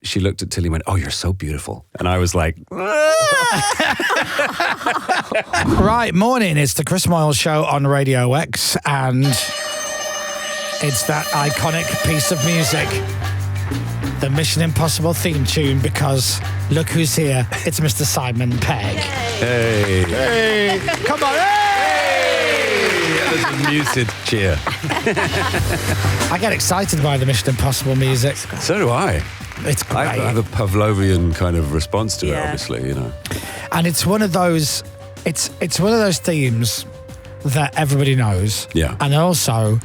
she looked at Tilly and went, "Oh, you're so beautiful." And I was like, Right, morning. It's the Chris Moyles Show on Radio X, and it's that iconic piece of music, the Mission Impossible theme tune, because look who's here. It's Mr. Simon Pegg. "Hey, Hey, come on, hey! that was a muted cheer." I get excited by the Mission Impossible music. So do I. It's great. I have a Pavlovian kind of response to it, Yeah. obviously, you know. And it's one of those, it's one of those themes that everybody knows. Yeah. And also,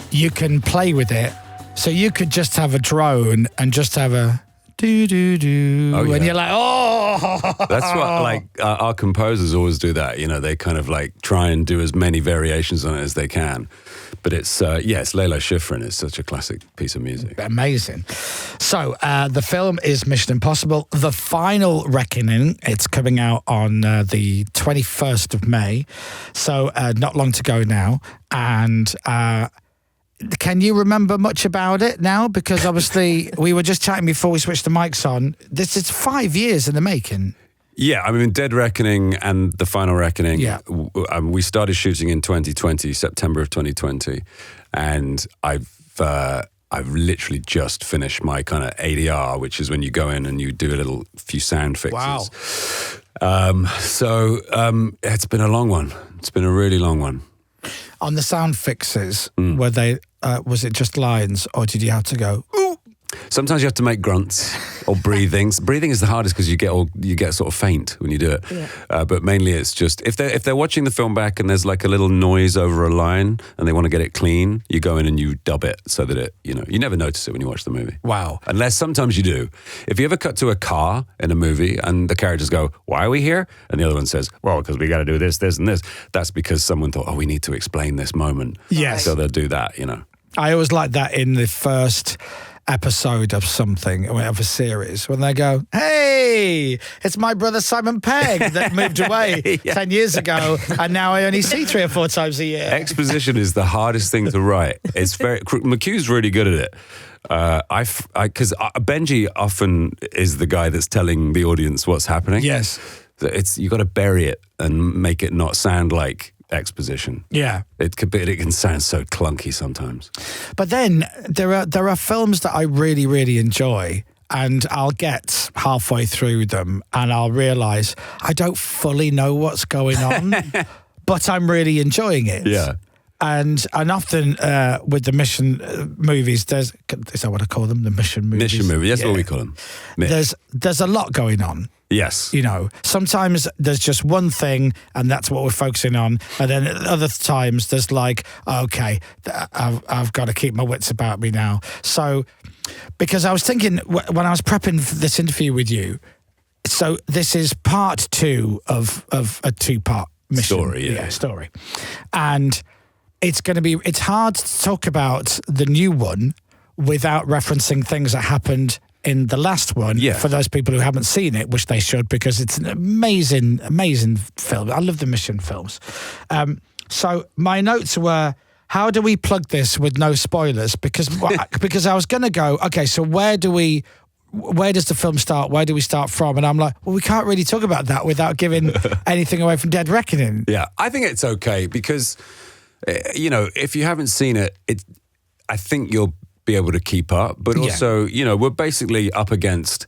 you can play with it. So you could just have a drone and just have a do-do-do. Oh, yeah. And you're like, oh. That's what, like, our composers always do that. You know, they kind of like try and do as many variations on it as they can. But it's, it's Lalo Schifrin. It's such a classic piece of music. Amazing. So the film is Mission Impossible: The Final Reckoning. It's coming out on the 21st of May. So not long to go now. And can you remember much about it now? Because obviously we were just chatting before we switched the mics on. This is 5 years in the making. Yeah, I mean, Dead Reckoning and The Final Reckoning, Yeah. We started shooting in 2020, September of 2020, and I've literally just finished my kind of ADR, which is when you go in and you do a few sound fixes. Wow. It's been a long one. It's been a really long one. On the sound fixes, were they? Was it just lines, or did you have to go, ooh? Sometimes you have to make grunts or breathings. Breathing is the hardest because you get sort of faint when you do it. Yeah. But mainly it's just if they're watching the film back and there's like a little noise over a line and they want to get it clean, you go in and you dub it so that it, you never notice it when you watch the movie. Wow. Unless sometimes you do. If you ever cut to a car in a movie and the characters go, "Why are we here?" and the other one says, "Well, because we got to do this, this, and this," that's because someone thought, "Oh, we need to explain this moment." Yes. So they'll do that. I always like that in the first episode of something, of a series, when they go, "Hey, it's my brother Simon Pegg that moved away 10 years ago, and now I only see 3 or 4 times a year." Exposition is the hardest thing to write. It's McHugh's really good at it. Because Benji often is the guy that's telling the audience what's happening. Yes. You got to bury it and make it not sound like exposition. Yeah. It can sound so clunky sometimes. But then there are films that I really, really enjoy, and I'll get halfway through them and I'll realise I don't fully know what's going on, but I'm really enjoying it. Yeah. And often with the mission movies, is that what I call them? The mission movies? Mission movie, that's what we call them. There's a lot going on. Yes. Sometimes there's just one thing and that's what we're focusing on. And then at other times there's like, okay, I've got to keep my wits about me now. So, because I was thinking when I was prepping for this interview with you, so this is part 2 of a 2-part mission. Story. And it's hard to talk about the new one without referencing things that happened in the last one, for those people who haven't seen it, which they should, because it's an amazing, amazing film. I love the mission films. So my notes were, how do we plug this with no spoilers? Because I was going to go, okay, so where does the film start? Where do we start from? And I'm like, well, we can't really talk about that without giving anything away from Dead Reckoning. Yeah, I think it's okay because, if you haven't seen it, I think you'll be able to keep up, but also, we're basically up against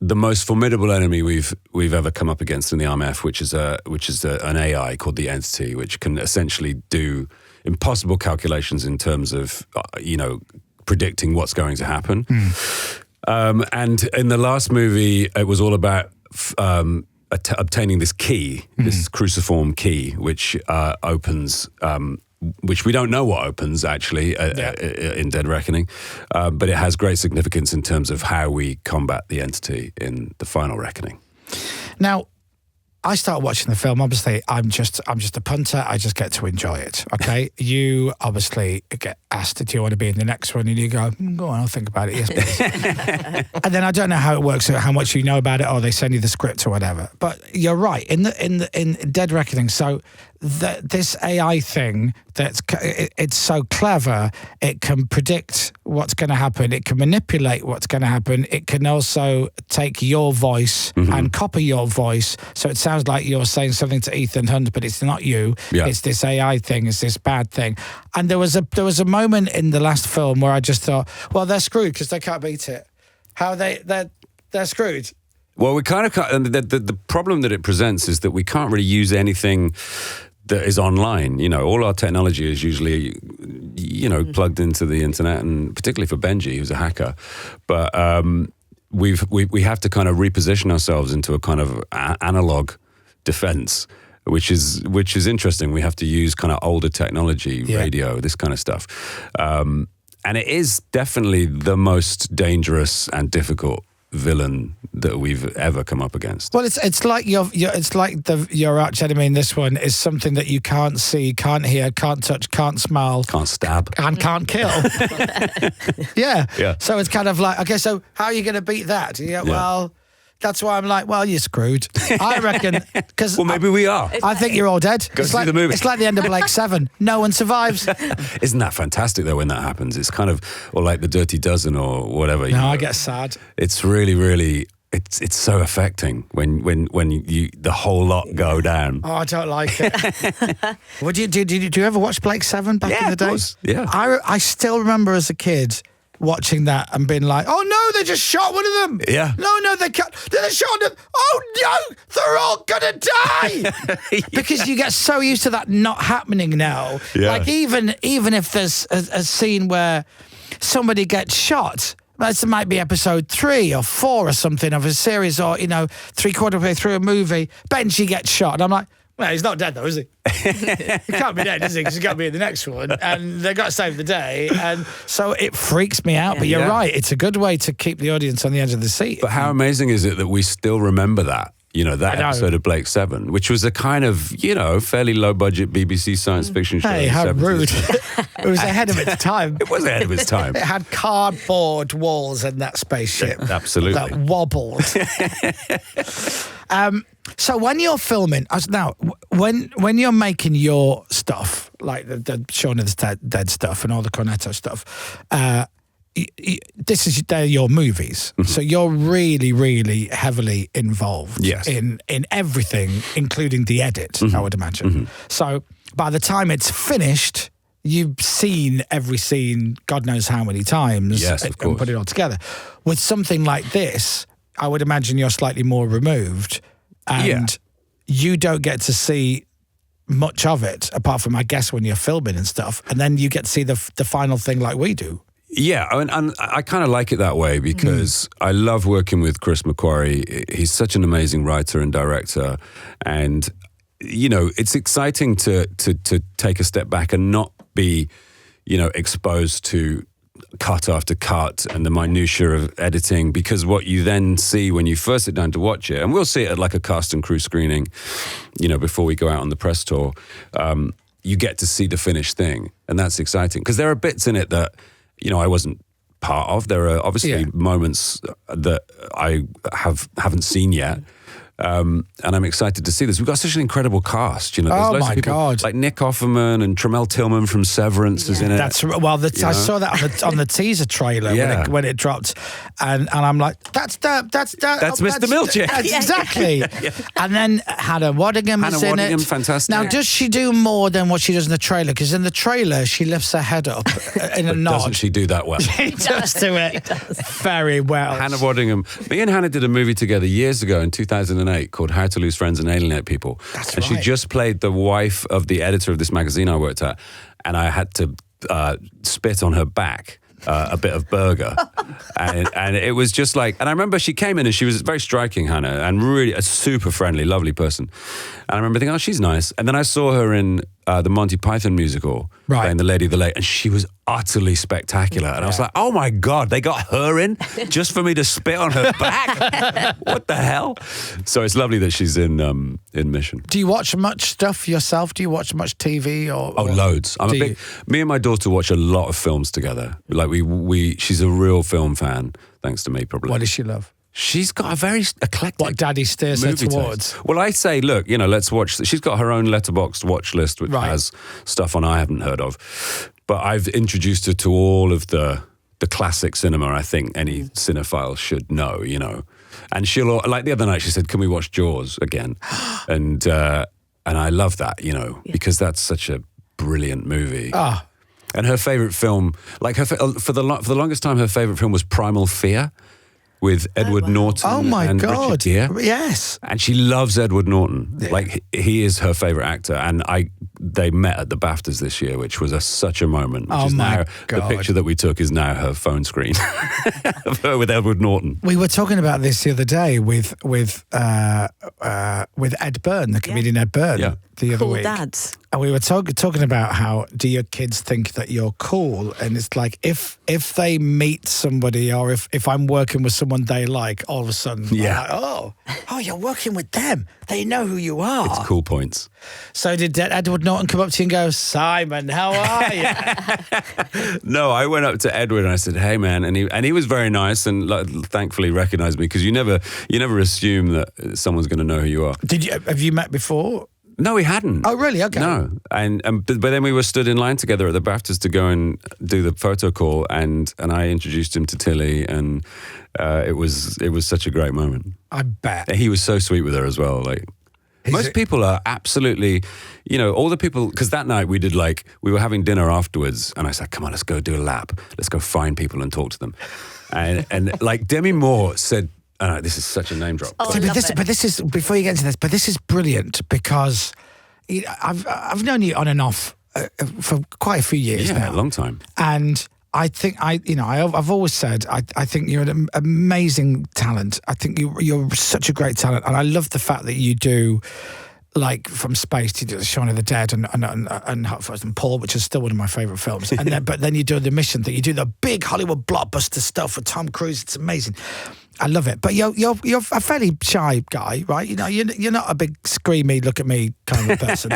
the most formidable enemy we've ever come up against in the RMF, which is an AI called the Entity, which can essentially do impossible calculations in terms of predicting what's going to happen. And in the last movie, it was all about obtaining this key, this cruciform key, which opens. Which we don't know what opens, actually, in Dead Reckoning. But it has great significance in terms of how we combat the Entity in The Final Reckoning. Now, I start watching the film. Obviously, I'm just a punter. I just get to enjoy it, okay? You obviously get asked, do you want to be in the next one? And you go, go on, I'll think about it. Yes, please. And then I don't know how it works, how much you know about it, or they send you the script or whatever. But you're right. In Dead Reckoning, so this AI thing it's so clever. It can predict what's going to happen. It can manipulate what's going to happen. It can also take your voice and copy your voice, so it sounds like you're saying something to Ethan Hunt, but it's not you. It's this AI thing. It's this bad thing. And there was a moment in the last film where I just thought, well, they're screwed because they can't beat it. How they're screwed. Well, we kind of can't. The problem that it presents is that we can't really use anything that is online. You know, all our technology is usually, plugged into the internet, and particularly for Benji, who's a hacker. But we have to kind of reposition ourselves into a kind of analog defense, which is interesting. We have to use kind of older technology, radio, this kind of stuff. And it is definitely the most dangerous and difficult villain that we've ever come up against. Well, it's like your arch enemy in this one is something that you can't see, can't hear, can't touch, can't smell, can't stab, and can't kill. Yeah. So it's kind of like, okay, so how are you going to beat that? Well, that's why I'm like, well, you're screwed. I reckon, because well, maybe we are. I think you're all dead. Go see the movie. It's like the end of Blake 7. No one survives. Isn't that fantastic though when that happens? It's kind of, or like the Dirty Dozen or whatever. No, I get sad. It's really, really. It's so affecting when you the whole lot go down. Oh, I don't like it. What do you ever watch Blake 7 back in the day? Of course. Yeah. I still remember as a kid watching that and being like, oh no, they just shot one of them. Yeah. No, they can't. They shot them. Oh no, they're all gonna die. Because you get so used to that not happening now. Yeah. Like even if there's a scene where somebody gets shot, it might be episode 3 or 4 or something of a series, or 3/4 way through a movie, Benji gets shot, and I'm like, well, he's not dead though, is he? He can't be dead, is he? Because he's got to be in the next one, and they've got to save the day, and so it freaks me out. But you're right; it's a good way to keep the audience on the edge of the seat. But how amazing is it that we still remember that? That episode of Blake 7, which was a kind of, fairly low-budget BBC science fiction show. Hey, how rude. It was ahead of its time. It was ahead of its time. It had cardboard walls in that spaceship. Absolutely. That wobbled. So when you're filming, when you're making your stuff, like the Shaun of the Dead stuff and all the Cornetto stuff, they're your movies, so you're really, really heavily involved in everything, including the edit. I would imagine. So by the time it's finished, you've seen every scene, God knows how many times, of course, and put it all together. With something like this, I would imagine you're slightly more removed, and you don't get to see much of it, apart from, I guess, when you're filming and stuff, and then you get to see the final thing like we do. Yeah, and I kind of like it that way because I love working with Chris McQuarrie. He's such an amazing writer and director, and it's exciting to take a step back and not be, exposed to cut after cut and the minutiae of editing, because what you then see when you first sit down to watch it, and we'll see it at like a cast and crew screening, before we go out on the press tour, you get to see the finished thing, and that's exciting because there are bits in it that I wasn't part of. There are obviously moments that I haven't seen yet. And I'm excited to see this. We've got such an incredible cast. There's loads of people, God! Like Nick Offerman and Tramell Tillman from Severance is in it. That's I saw that on the teaser trailer when it dropped, and I'm like, that's Mr. Milchick. Exactly. And then Hannah Waddingham is in it. Fantastic. Now, does she do more than what she does in the trailer? Because in the trailer, she lifts her head up in a nod. Doesn't she do that well? She does do it very well. Hannah Waddingham. Me and Hannah did a movie together years ago in 2008 called How to Lose Friends and Alienate People. That's and right. she just played the wife of the editor of this magazine I worked at, and I had to spit on her back a bit of burger. and it was just like, and I remember she came in and she was very striking, Hannah, and really a super friendly, lovely person. And I remember thinking, oh, she's nice. And then I saw her in the Monty Python musical, playing the Lady of the Lake, and she was utterly spectacular. And I was like, oh my God, they got her in just for me to spit on her back? What the hell? So it's lovely that she's in Mission. Do you watch much stuff yourself? Do you watch much TV or? Oh, loads. Me and my daughter watch a lot of films together. Like she's a real film fan, thanks to me probably. What does she love? She's got a very eclectic. What Daddy steers her towards. Well, I say, look, let's watch. She's got her own Letterboxd watch list, which has stuff on I haven't heard of. But I've introduced her to all of the classic cinema. I think any cinephile should know. And she'll, like the other night, she said, "Can we watch Jaws again?" and I love that, because that's such a brilliant movie. And her favorite film, like for the longest time, her favorite film was Primal Fear. With Edward Norton and Richard Gere. Yes. And she loves Edward Norton. Yeah. Like, he is her favourite actor. And they met at the BAFTAs this year, which was such a moment. Which is now, the picture that we took is now her phone screen of her with Edward Norton. We were talking about this the other day with Ed Byrne, the comedian Ed Byrne, the other week. Dads. And we were talking about how do your kids think that you're cool? And it's like if they meet somebody or if I'm working with someone they like, all of a sudden, like, oh, you're working with them. They know who you are. It's cool points. So did Edward Norton come up to you and go, "Simon, how are you?" No, I went up to Edward and I said, "Hey, man," and he was very nice and thankfully recognised me, because you never assume that someone's going to know who you are. Have you met before? No, we hadn't. Oh, really? Okay. No, but then we were stood in line together at the BAFTAs to go and do the photo call, and I introduced him to Tilly, and it was such a great moment. I bet. He was so sweet with her as well. Like, most people are absolutely, all the people, because that night we were having dinner afterwards, and I said, "Come on, let's go do a lap. Let's go find people and talk to them." And like Demi Moore said, this is such a name drop. Oh, but this is, before you get into this, but this is brilliant because I've known you on and off for quite a few years now. Yeah, a long time. And I think I've always said I think you're an amazing talent. I think you're such a great talent, and I love the fact that you do. Like From Space to do Shaun of the Dead and Hot Fuzz and Paul, which is still one of my favourite films. And but then you do the Mission thing. You do the big Hollywood blockbuster stuff with Tom Cruise. It's amazing. I love it. But you're a fairly shy guy, right? You're not a big screamy look at me kind of person.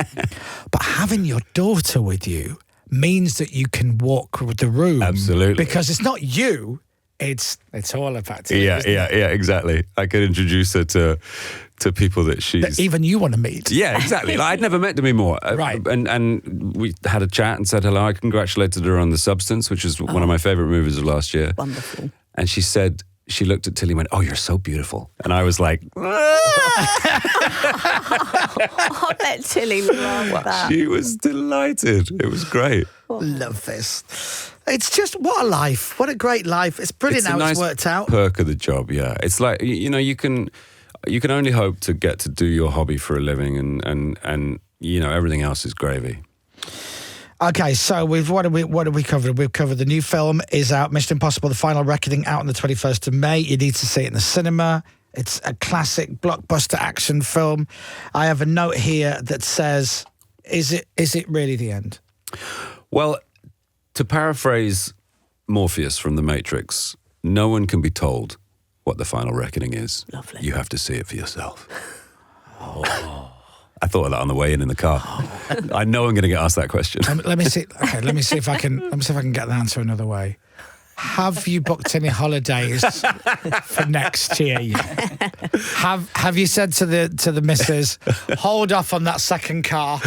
But having your daughter with you means that you can walk with the room. Absolutely. Because it's not you. It's all about it. Yeah, exactly. I could introduce her to people that even you want to meet. Yeah, exactly. I'd never met Demi Moore. Right. And we had a chat and said hello. I congratulated her on The Substance, which is one of my favourite movies of last year. Wonderful. And she said, she looked at Tilly and went, "Oh, you're so beautiful." And I was like, I bet Tilly loved that. She was delighted. It was great. Love this. It's just, what a life. What a great life. It's brilliant how it's worked out. Perk of the job, yeah. It's like, you can only hope to get to do your hobby for a living, and everything else is gravy. Okay, so what have we covered? We've covered the new film is out, Mission Impossible: The Final Reckoning, out on the 21st of May. You need to see it in the cinema. It's a classic blockbuster action film. I have a note here that says, is it really the end? Well, to paraphrase Morpheus from The Matrix, no one can be told what the final reckoning is. Lovely. You have to see it for yourself. I thought of that on the way in the car. I know I'm going to get asked that question. Let me see. Okay, let me see if I can get the answer another way. Have you booked any holidays for next year yet? Have you said to the missus, hold off on that second car?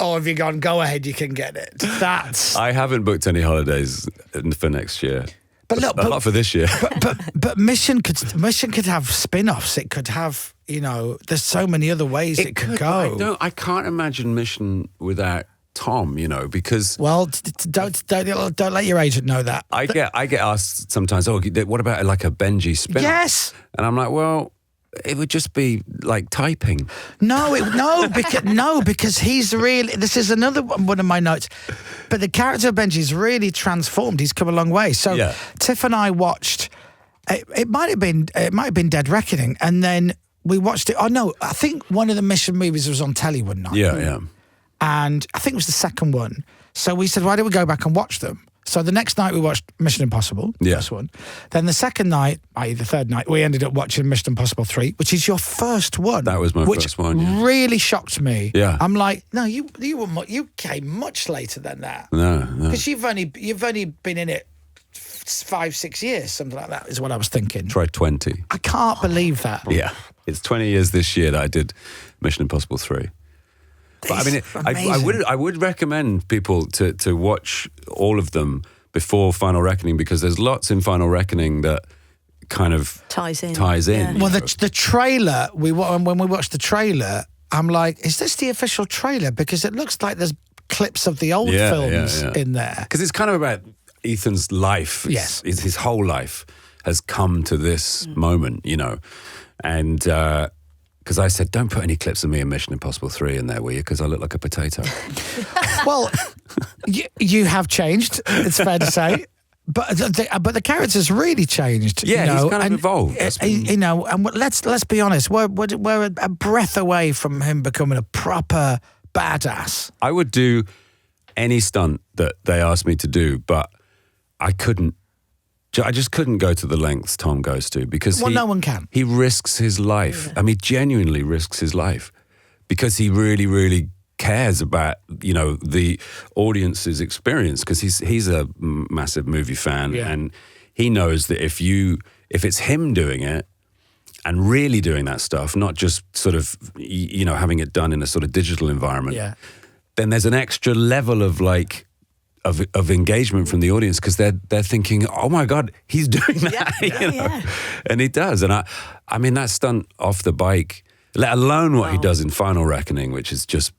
Or have you gone, go ahead, you can get it? I haven't booked any holidays for next year. But look, not for this year. But Mission could have spin-offs. It could have, there's so many other ways it could go. I can't imagine Mission without Tom, because... Well, don't let your agent know that. I get asked sometimes, what about like a Benji spin-off? Yes. And I'm like, well, it would just be like typing. Because he's really... This is another one of my notes. But the character of Benji's really transformed. He's come a long way. So yeah. Tiff and I watched... It might have been Dead Reckoning, and then we watched it... Oh, no, I think one of the Mission movies was on telly one night. Yeah. And I think it was the second one. So we said, why don't we go back and watch them? So the next night we watched Mission Impossible, the first one. Then the second night, i.e. the third night, we ended up watching Mission Impossible 3, which is your first one. That was my first one, yeah. Which really shocked me. Yeah. I'm like, no, you came much later than that. No. Because you've only been in it 5-6 years, something like that is what I was thinking. Try 20. I can't believe that. Yeah. It's 20 years this year that I did Mission Impossible 3. But I mean, I would recommend people to watch all of them before Final Reckoning, because there's lots in Final Reckoning that kind of ties in. Yeah. Well, the trailer, when we watched the trailer, I'm like, is this the official trailer? Because it looks like there's clips of the old films in there. Because it's kind of about Ethan's life. Yes. His whole life has come to this moment, you know. And because I said, don't put any clips of me in Mission Impossible 3 in there, will you? Because I look like a potato. Well, you have changed, it's fair to say. But the character's really changed. Yeah, you know, he's kind of evolved. You know, and let's be honest, we're a breath away from him becoming a proper badass. I would do any stunt that they asked me to do, but I couldn't. I just couldn't go to the lengths Tom goes to, because no one can. He risks his life. I mean, genuinely risks his life, because he really, really cares about, you know, the audience's experience, because he's a massive movie fan, and he knows that if it's him doing it and really doing that stuff, not just sort of, you know, having it done in a sort of digital environment, then there's an extra level of like of engagement from the audience, because they're thinking, oh my God, he's doing that, you know? And he does. And I mean, that stunt off the bike, let alone what he does in Final Reckoning, which is just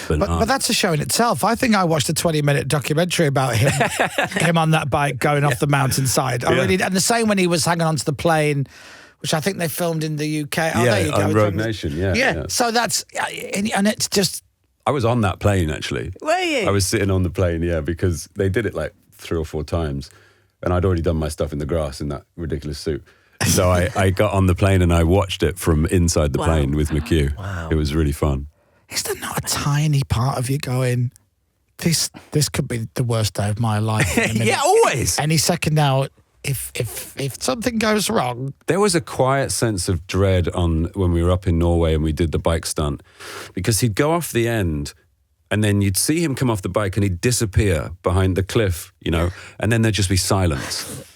bananas. But that's a show in itself. I think I watched a 20-minute documentary about him on that bike going off the mountainside. And the same when he was hanging onto the plane, which I think they filmed in the UK. Oh, there you go. On Rogue Nation, yeah. So that's, and it's just... I was on that plane, actually. Were you? I was sitting on the plane, because they did it like 3 or 4 times, and I'd already done my stuff in the grass in that ridiculous suit. So I got on the plane and I watched it from inside the plane with McHugh. Wow. It was really fun. Is there not a tiny part of you going, this could be the worst day of my life? Yeah, always. Any second now, if something goes wrong. There was a quiet sense of dread when we were up in Norway and we did the bike stunt, because he'd go off the end and then you'd see him come off the bike and he'd disappear behind the cliff, you know, and then there'd just be silence.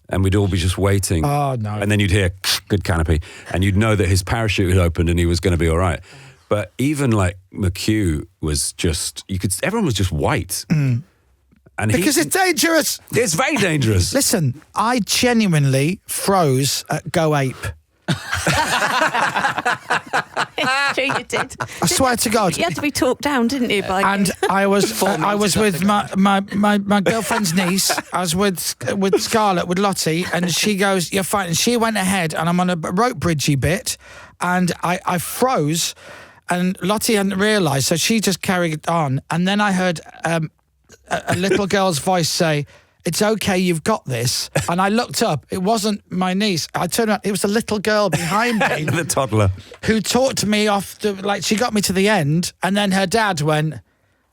And we'd all be just waiting. Oh, no. And then you'd hear, good canopy, and you'd know that his parachute had opened and he was going to be all right. But even like McHugh was just, everyone was just white. And because it's dangerous. It's very dangerous. Listen, I genuinely froze at Go Ape. Sure you did. I swear to God. You had to be talked down, didn't you? And I was with my girlfriend's niece. I was with Scarlett, with Lottie, and she goes, "You're fine." And she went ahead, and I'm on a rope bridgey bit, and I froze, and Lottie hadn't realised, so she just carried on. And then I heard a little girl's voice say, "It's okay, you've got this." And I looked up. It wasn't my niece. I turned around. It was a little girl behind me. The toddler. Who talked me off, she got me to the end, and then her dad went,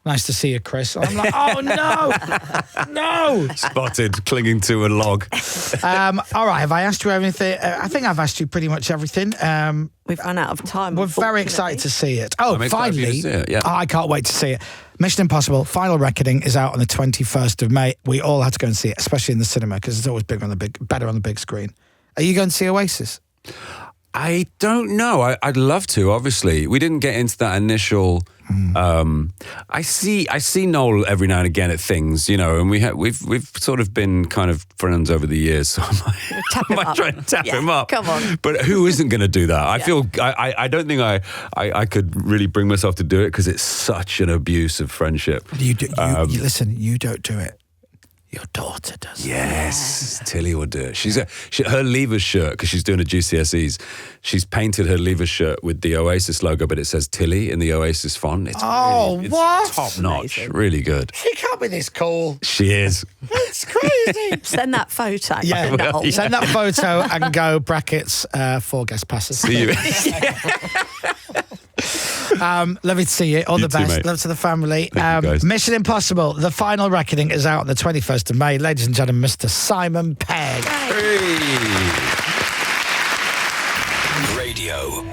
"Nice to see you, Chris." And I'm like, oh, no. Spotted, clinging to a log. All right, have I asked you everything? I think I've asked you pretty much everything. We've run out of time. We're very excited to see it. Oh, finally. See it, yeah. I can't wait to see it. Mission Impossible Final Reckoning is out on the 21st of May. We all had to go and see it, especially in the cinema, because it's always better on the big screen. Are you going to see Oasis? I don't know. I'd love to, obviously. We didn't get into that initial... I see Noel every now and again at things, you know, and we've sort of been kind of friends over the years, so I might try and tap him up. Come on. But who isn't going to do that? I feel I don't think I could really bring myself to do it, because it's such an abuse of friendship. You listen, you don't do it. Your daughter does. Yes, Tilly will do it. Her Leavers shirt, because she's doing a GCSEs, she's painted her Leavers shirt with the Oasis logo, but it says Tilly in the Oasis font. It's what? Top notch, really good. She can't be this cool. She is. It's crazy. Send that photo. Yeah, send that photo and go brackets 4 guest passes. See you. Lovely to see you. All the best. Mate. Love to the family. Thank you, guys. Mission Impossible, The Final Reckoning is out on the 21st of May. Ladies and gentlemen, Mr. Simon Pegg. Hey. Radio